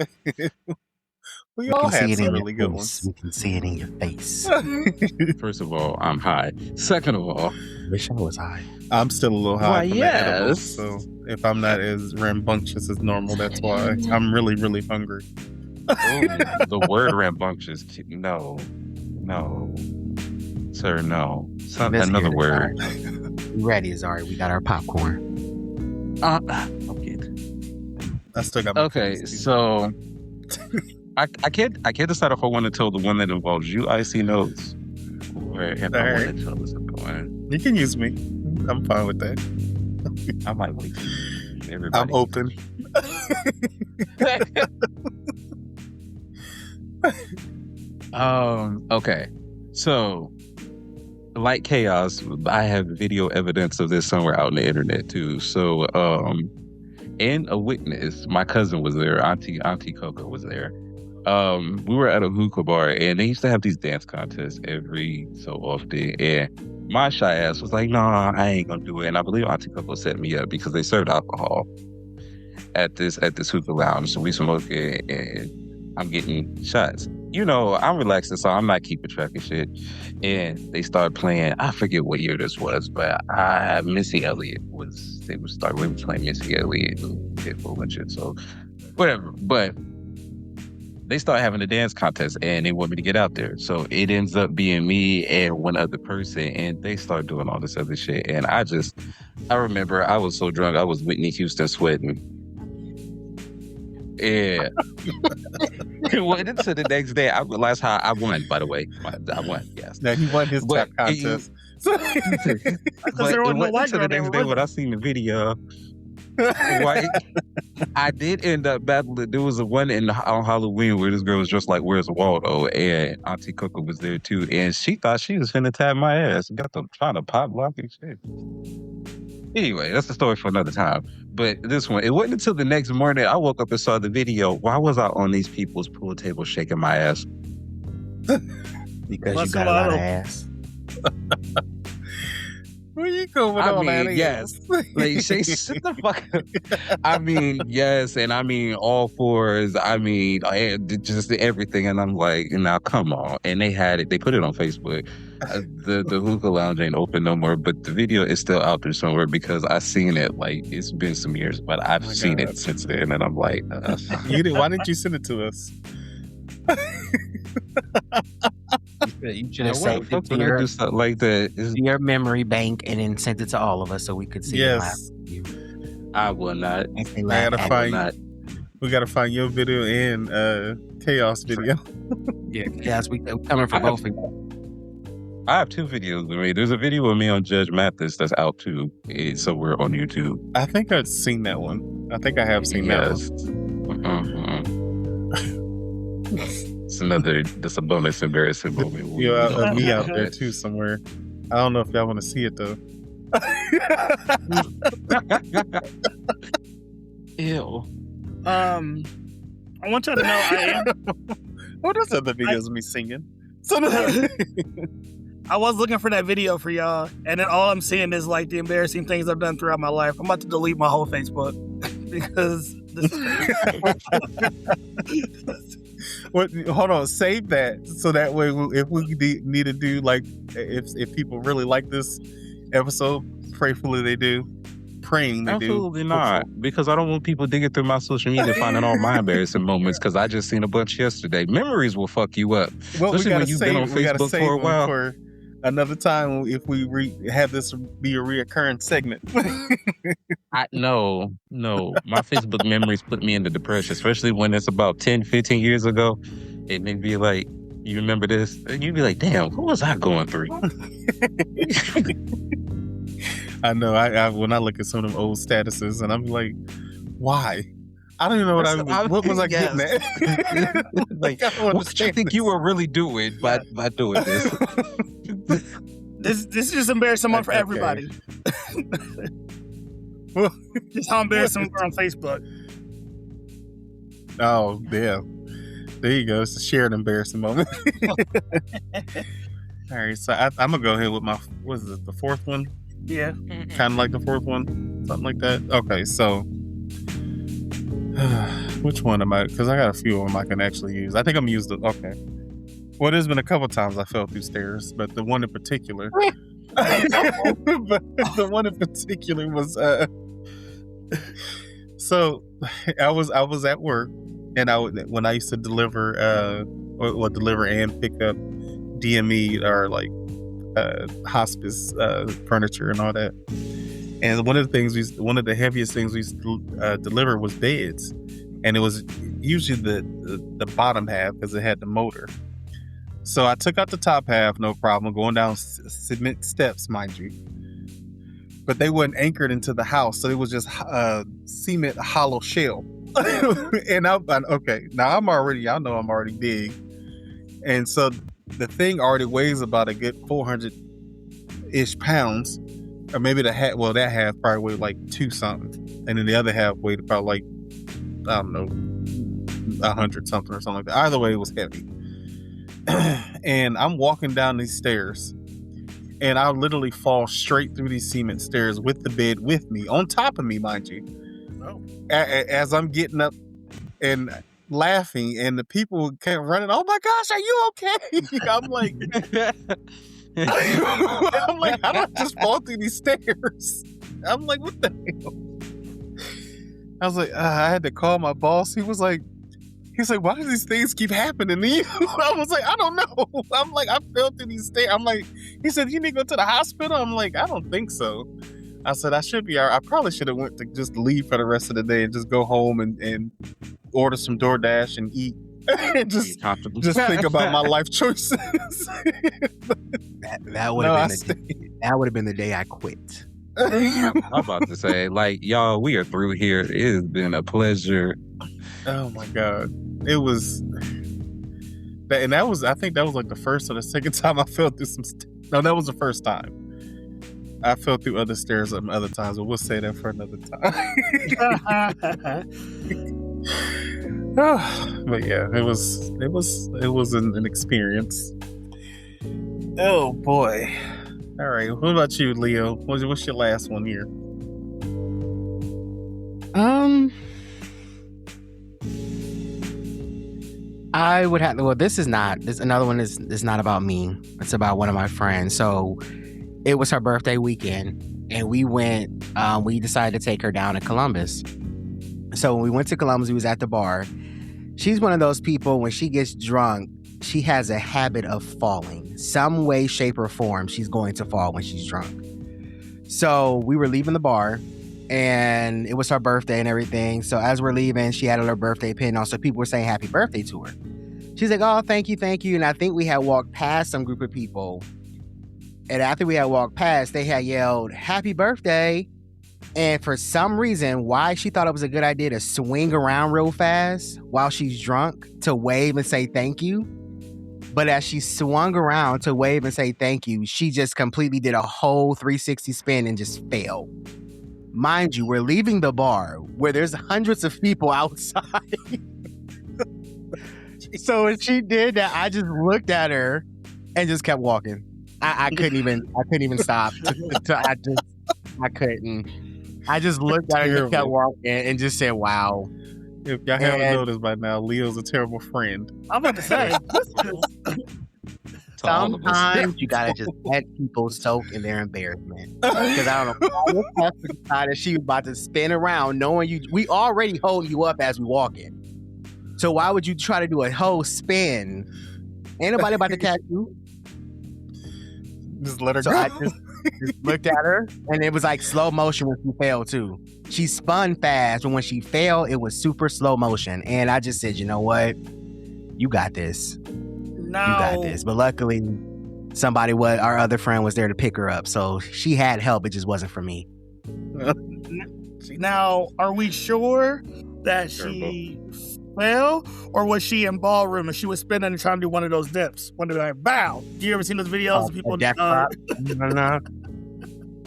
We all had some really good ones. We can see it in your face. First of all, I'm high. Second of all, wish I was high. I'm still a little high. Why, from yes. the edibles, so if I'm not as rambunctious as normal, that's why I'm really, really hungry. The word rambunctious. No, sir, no. Another word. We ready, Azari? We got our popcorn. Okay. I still got my Okay, so I can't decide if I want to tell the one that involves you, IC notes, or if I want to tell this one. You can use me. I'm fine with that. I might wait. Everybody. I'm open. Okay. So, like Chaos, I have video evidence of this somewhere out on the internet too. So, and a witness, my cousin was there, Auntie Coco was there. We were at a hookah bar, and they used to have these dance contests every so often. And my shy ass was like, "Nah, I ain't gonna do it." And I believe Auntie Coco set me up because they served alcohol at this hookah lounge. So we smoked it, and I'm getting shots. I'm relaxing, so I'm not keeping track of shit. And they started playing. I forget what year this was, but Missy Elliott was. They would start playing Missy Elliott and hit a whole bunch of shit. So whatever, but. They start having a dance contest and they want me to get out there. So it ends up being me and one other person, and they start doing all this other shit. And I remember I was so drunk, I was Whitney Houston sweating. Yeah. Went into the next day, I realized how I won, by the way. I won, yes. Now he won his tap contest. But it went into the next day when I seen the video. Why? I did end up battling. There was a one on Halloween where this girl was just like, "Where's Waldo?" And Auntie Coco was there too, and she thought she was finna tap my ass. Got them trying to pop lock and shit. Anyway, that's the story for another time. But this one, it wasn't until the next morning I woke up and saw the video. Why was I on these people's pool table shaking my ass? Because What's you got a lot of up? ass. Where you going I on mean, that? yes. Like, say, sit the fuck up. I mean, yes, and I mean all fours. I mean, just everything. And I'm like, now come on. And they had it. They put it on Facebook. The hookah lounge ain't open no more, but the video is still out there somewhere because I seen it. Like, it's been some years, but I've seen it since then, and I'm like, Why didn't you send it to us? You should have saved it to your, like that. your memory bank and then sent it to all of us so we could see it live. I will not. We gotta find your video and Chaos video. Yes, we coming for both of you. I have two videos of me. There's a video of me on Judge Mathis that's out too. It's somewhere on YouTube. I think I've seen that one. I think I have seen that one. That's a bonus embarrassing moment. Me out there too somewhere. I don't know if y'all want to see it though. Ew. I want y'all to know I am. What are the videos of me singing? I was looking for that video for y'all, and then all I'm seeing is like the embarrassing things I've done throughout my life. I'm about to delete my whole Facebook because this What? Hold on, save that so that way if we need to do like if people really like this episode, prayfully they do. Praying they Absolutely do. not, because I don't want people digging through my social media finding all my embarrassing moments because I just seen a bunch yesterday. Memories will fuck you up, well, especially when you've been on Facebook for a while. For another time if we have this be a reoccurring segment. No, my Facebook memories put me into depression, especially when it's about 10, 15 years ago, and they'd be like, you remember this? And you'd be like, damn, what was I going through? I know. I when I look at some of them old statuses, and I'm like, why? I don't even know what was I getting at? Like, what you think you were really doing by doing this? This is just embarrassing one for everybody. Well, just how embarrassing we're on Facebook. Oh, yeah. There you go. It's a shared embarrassing moment. All right, so I'm gonna go ahead with my the fourth one? Yeah. Kind of like the fourth one, something like that. Okay, so which one am I? Because I got a few of them I can actually use. I think I'm used to. Okay. Well, there's been a couple times I fell through stairs, but the one in particular, was. So I was at work, and when I used to deliver or deliver and pick up DME or like hospice furniture and all that. And one of the heaviest things we used to deliver was beds, and it was usually the bottom half because it had the motor. So I took out the top half, no problem, going down cement steps, mind you. But they weren't anchored into the house, so it was just cement hollow shell. And now I'm already big, and so the thing already weighs about a good 400-ish pounds, or maybe that half probably weighed like 2 something, and then the other half weighed probably like, I don't know, 100 something or something like that. Either way, it was heavy. And I'm walking down these stairs, and I literally fall straight through these cement stairs with the bed with me, on top of me, mind you. Oh. As I'm getting up and laughing, and the people kept running, oh my gosh, are you okay? I'm like, how do I just fall through these stairs? I'm like, what the hell? I was like, I had to call my boss. He's like, why do these things keep happening to you? I was like, I don't know. I'm like, I fell through these stairs. I'm like, he said, you need to go to the hospital? I'm like, I don't think so. I said, I should be. I probably should have went to just leave for the rest of the day and just go home and order some DoorDash and eat. And just think about my life choices. That would have been the day I quit. I'm about to say, like, y'all, we are through here. It has been a pleasure. Oh my God. It was, and that was, I think that was like the first or the second time I fell through some, no, that was the first time. I fell through other stairs other times, but we'll say that for another time. But yeah, it was an experience. Oh boy. All right. What about you, Leo? What's your last one here? I would have. Well, this another one is not about me. It's about one of my friends. So it was her birthday weekend, and we went. We decided to take her down to Columbus. So when we went to Columbus, we was at the bar. She's one of those people, when she gets drunk, she has a habit of falling. Some way, shape, or form, she's going to fall when she's drunk. So we were leaving the bar, and it was her birthday and everything. So as we're leaving, she had her birthday pin on. So people were saying happy birthday to her. She's like, oh, thank you, thank you. And I think we had walked past some group of people. And after we had walked past, they had yelled, happy birthday. And for some reason, why she thought it was a good idea to swing around real fast while she's drunk to wave and say thank you. But as she swung around to wave and say thank you, she just completely did a whole 360 spin and just fell. Mind you, we're leaving the bar where there's hundreds of people outside. So when she did that, I just looked at her and just kept walking. I couldn't even stop. I couldn't. I just looked at her and kept walking and just said, wow. If y'all haven't noticed by now, Leo's a terrible friend. I'm about to say, sometimes you gotta just let people soak in their embarrassment. Because I don't know, why decided she was about to spin around knowing we already hold you up as we walk in. So why would you try to do a whole spin? Ain't nobody about to catch you. Just let her so go. I just looked at her, and it was like slow motion when she fell too. She spun fast, but when she fell, it was super slow motion. And I just said, you know what? You got this. no. You got this. But luckily, our other friend was there to pick her up. So she had help. It just wasn't for me. Now, are we sure that she fell, or was she in ballroom and she was spinning and trying to do one of those dips? One of like, bow. Do you ever seen those videos of people? No.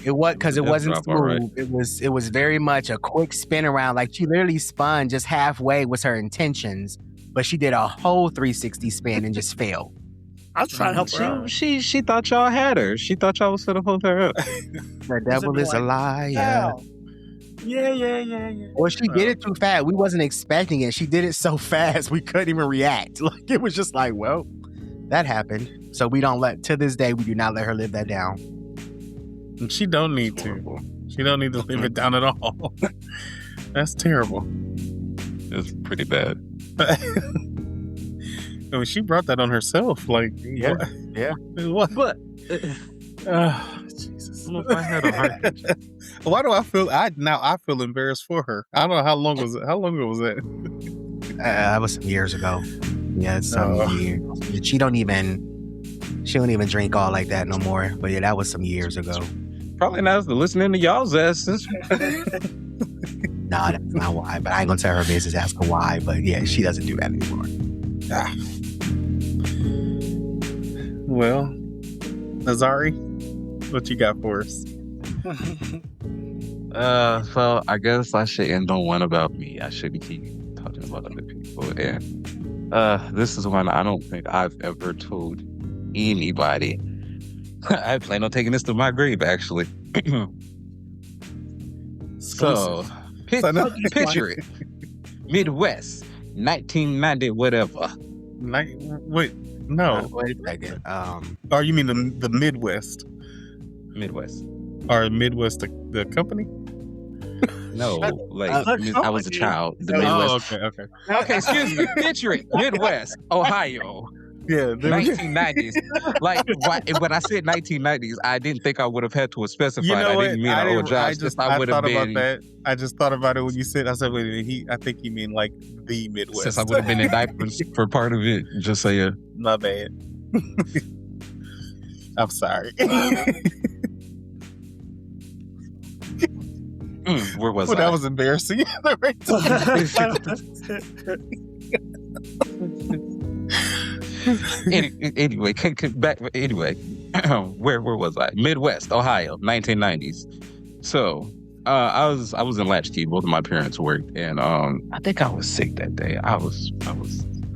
It was because it wasn't smooth. Right. It was very much a quick spin around. Like she literally spun just halfway was her intentions, but she did a whole 360 spin and just fell. I was trying to help her out. She thought y'all had her. She thought y'all was gonna hold her up. The devil is a liar. Yeah. Well, she did it too fast. We wasn't expecting it. She did it so fast we couldn't even react. Like it was just like, well, that happened. So to this day, we do not let her live that down. She don't need to. She don't need to live it down at all. That's terrible. It's pretty bad. I mean, she brought that on herself. Like, Yeah. What? But Jesus. if I had a heart. Why do I feel? I feel embarrassed for her. I don't know how long was it. How long ago was that? That was some years ago. Yeah, it's some years. She don't even drink all like that no more. But yeah, that was some years ago. Probably not listening to y'all's asses. Nah, that's not why. But I ain't gonna tell her business. Ask her why. But yeah, she doesn't do that anymore. Well, Azari, what you got for us? So I guess I should end on one about me. I shouldn't keep talking about other people. And this is one I don't think I've ever told anybody. I plan on taking this to my grave, actually. So, picture it. Midwest, 1990, whatever. Wait, no. Wait a second. Or you mean the Midwest? Midwest. Or Midwest, the company? No, like I was a child. The Midwest. Okay. Okay, excuse me. Picture it. Midwest, Ohio. Yeah, 1990s. Like when I said 1990s, I didn't think I would have had to have specified. You know I what? didn't mean old jobs. I thought about that. I just thought about it when you said. I said, wait, I think you mean like the Midwest. Since I would have been in diapers for part of it. Just say it. My bad. I'm sorry. Where was Well, I? that was embarrassing. Anyway, back. Anyway, where was I? Midwest, Ohio, 1990s. So I was in latchkey. Both of my parents worked, and I think I was sick that day. I was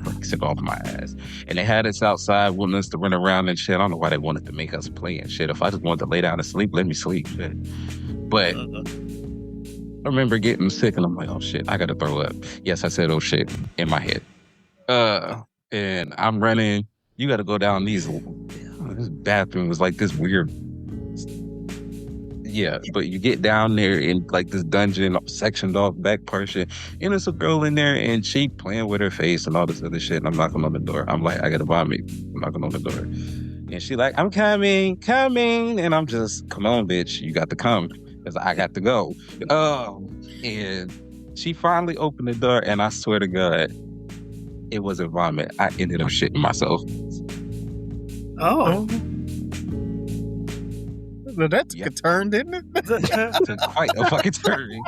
like, sick off my ass, and they had us outside, wanting us to run around and shit. I don't know why they wanted to make us play and shit. If I just wanted to lay down and sleep, let me sleep. Shit. But I remember getting sick, and I'm like, oh shit, I gotta throw up. Yes, I said oh shit in my head. And I'm running. You got to go down these. This bathroom was like this weird. Yeah, but you get down there in like this dungeon, sectioned off back portion, and there's a girl in there, and she playing with her face and all this other shit. And I'm knocking on the door. I'm like, I gotta vomit. I'm knocking on the door, and she like, I'm coming, and I'm just, come on, bitch, you got to come, because I got to go. And she finally opened the door, and I swear to God, it wasn't vomit. I ended up shitting myself. Oh. Well, that took a turn, didn't it? It took quite a fucking turn.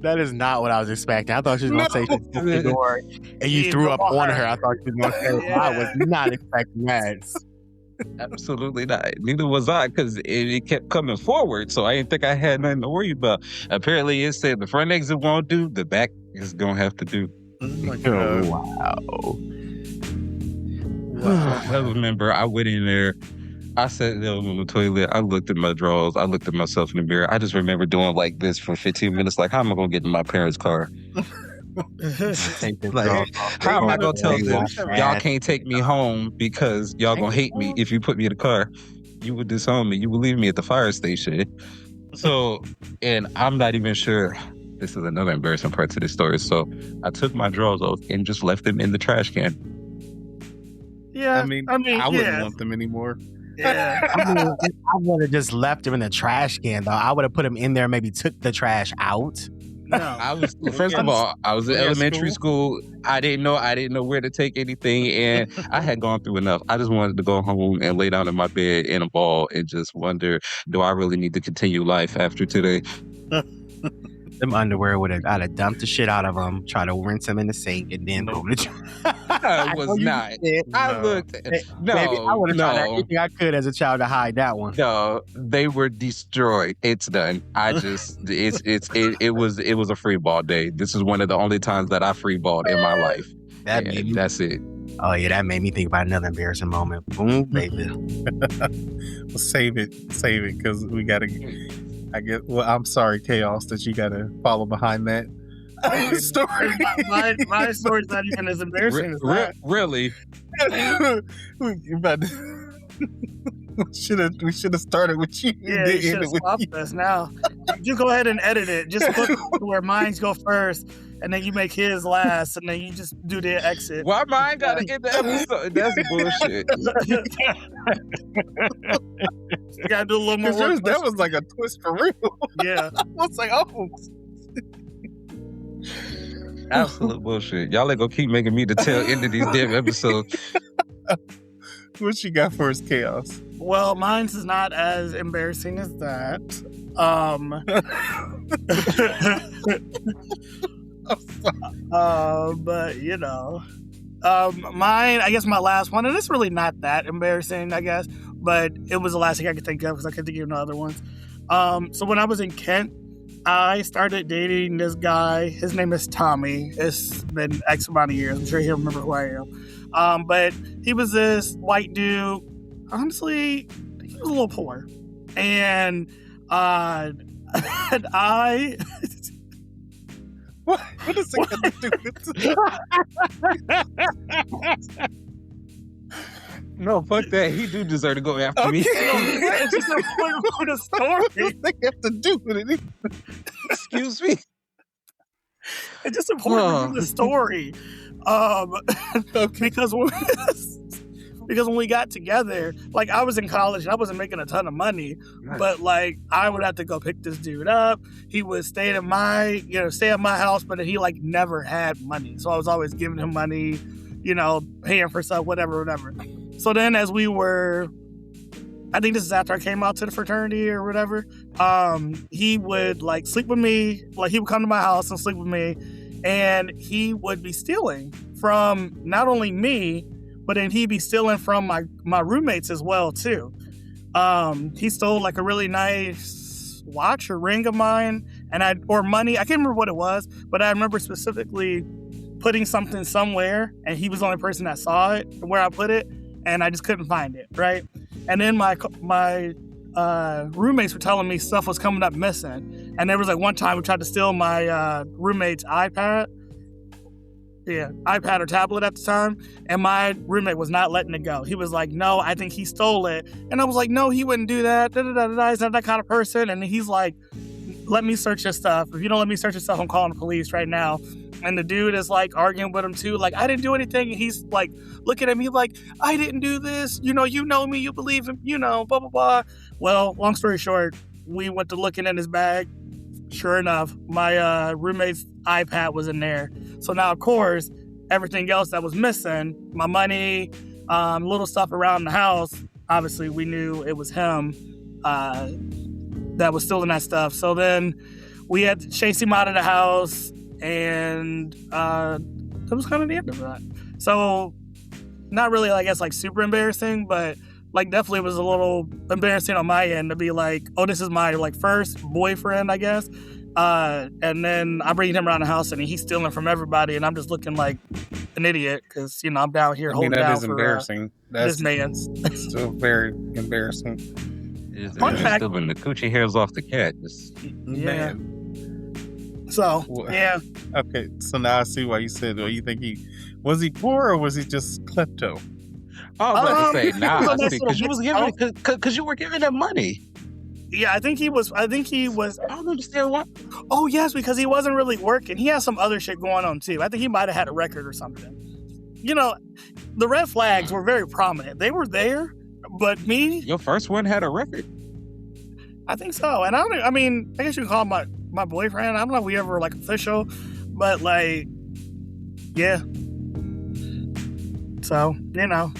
That is not what I was expecting. I thought she was going to say she opened the door and you threw up on her. I thought she was going to say, I was not expecting that. Absolutely not. Neither was I, because it kept coming forward, so I didn't think I had nothing to worry about. Apparently, it said the front exit won't do, the back is going to have to do. Oh my God. Wow. I remember I went in there, I sat down on the toilet, I looked at my drawers, I looked at myself in the mirror. I just remember doing like this for 15 minutes, like, how am I going to get in my parents' car? Like, how am I gonna tell them y'all can't take me home because y'all gonna hate me if you put me in the car? You would disown me. You would leave me at the fire station. So, and I'm not even sure. This is another embarrassing part to this story. So, I took my drawers off and just left them in the trash can. Yeah, I mean, I wouldn't want them anymore. Yeah. I would have just left them in the trash can, though. I would have put them in there, maybe took the trash out. No. I was first of all, I was in elementary school. I didn't know where to take anything, and I had gone through enough. I just wanted to go home and lay down in my bed in a ball and just wonder, do I really need to continue life after today? Them underwear I'd have dumped the shit out of them, try to rinse them in the sink, and then go to I was not. I looked. No, baby, I would have tried everything I could as a child to hide that one. No, they were destroyed. It's done. I just, it was a free ball day. This is one of the only times that I free balled in my life. That's it. Oh yeah, that made me think about another embarrassing moment. Boom, baby. Well, save it, because we gotta. Well, I'm sorry, Chaos, that you gotta follow behind that story. My story's not even as embarrassing as that. Really? We should have started with you. Yeah, you should have stopped us now. You go ahead and edit it. Just put where mines go first, and then you make his last, and then you just do the exit. Why mine gotta end the episode? That's bullshit. You gotta do a little more work. That was like a twist for real. Yeah. I was like, oh. Absolute bullshit. Y'all ain't gonna keep making me the tail end of these damn episodes. What you got for us, Chaos? Well, mine's is not as embarrassing as that. But you know, mine, I guess my last one, and it's really not that embarrassing, I guess, but it was the last thing I could think of because I couldn't think of no other ones. So when I was in Kent, I started dating this guy. His name is Tommy. It's been X amount of years. I'm sure he'll remember who I am. But he was this white dude. Honestly, he was a little poor. And I... What is it going to do with this? No, fuck that. He do deserve to go after me. It's just a point of the story. What does that have to do with it? Excuse me. It's just important to the story. Because because when we got together, like I was in college and I wasn't making a ton of money, but like I would have to go pick this dude up. He would stay at my house, but he like never had money. So I was always giving him money, paying for stuff, whatever. So then as we were, I think this is after I came out to the fraternity or whatever, he would like sleep with me. Like he would come to my house and sleep with me, and he would be stealing from not only me, but then he'd be stealing from my roommates as well too. He stole like a really nice watch or ring of mine or money. I can't remember what it was, but I remember specifically putting something somewhere, and he was the only person that saw it, where I put it, and I just couldn't find it, right? And then my roommates were telling me stuff was coming up missing. And there was like one time we tried to steal my roommate's iPad. Yeah, iPad or tablet at the time. And my roommate was not letting it go. He was like, no, I think he stole it. And I was like, no, he wouldn't do that. He's not that kind of person. And he's like, let me search your stuff. If you don't let me search your stuff, I'm calling the police right now. And the dude is like arguing with him too. Like, I didn't do anything. And he's like looking at me like, I didn't do this. You know me, you believe him, blah, blah, blah. Well, long story short, we went to looking in his bag. Sure enough, my roommate's iPad was in there. So now, of course, everything else that was missing, my money, little stuff around the house, obviously we knew it was him that was stealing that stuff. So then we had to chase him out of the house, and that was kind of the end of that. So not really, I guess, like super embarrassing, but like definitely was a little embarrassing on my end to be like, oh, this is my like first boyfriend, I guess. And then I bring him around the house and he's stealing from everybody, and I'm just looking like an idiot because I'm down here holding down for embarrassing. That's this man's. Still very embarrassing. It's Fun fact. still when the coochie hairs off the cat. Yeah. So yeah. Okay, so now I see why you said. Well, you think was he poor or was he just klepto? I was about to say, nah, so because you were giving him money. Yeah, I think he was. I don't understand why. Oh yes, because he wasn't really working. He had some other shit going on too. I think he might have had a record or something. The red flags were very prominent. They were there, but me. Your first one had a record. I think so, and I guess you can call him my boyfriend. I don't know if we ever like official, but like, yeah. So Well,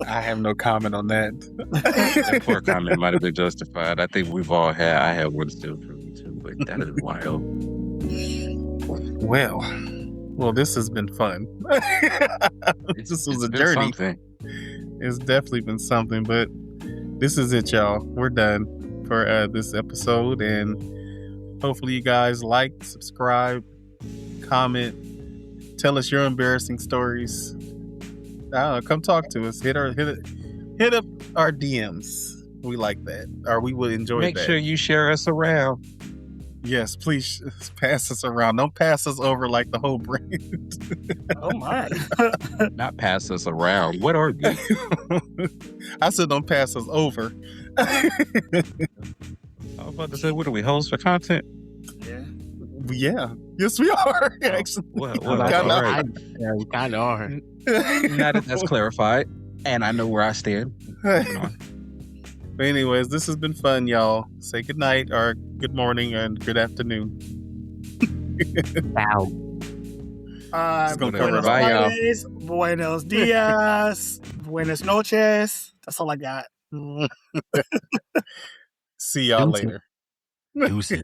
I have no comment on that. That poor comment might have been justified. I think I had one still for me too, but that is wild. Well, this has been fun. This was a journey. It's definitely been something, but this is it, y'all. We're done for this episode, and hopefully you guys like, subscribe, comment, tell us your embarrassing stories. Come talk to us. Hit up our DMs. We like that, or we would enjoy that. Make sure you share us around. Yes, please pass us around. Don't pass us over like the whole brand. Oh my! Not pass us around. What are you? I said don't pass us over. I was about to say, what are we, hosts for content? Yeah. Yes, we are. Actually, well, yeah, we kind of are. Now that that's clarified, and I know where I stand. But anyways, this has been fun, y'all. Say good night, or good morning, and good afternoon. Wow. Buenos tardes, buenos dias, buenas noches. That's all I got. See y'all later. Deuces.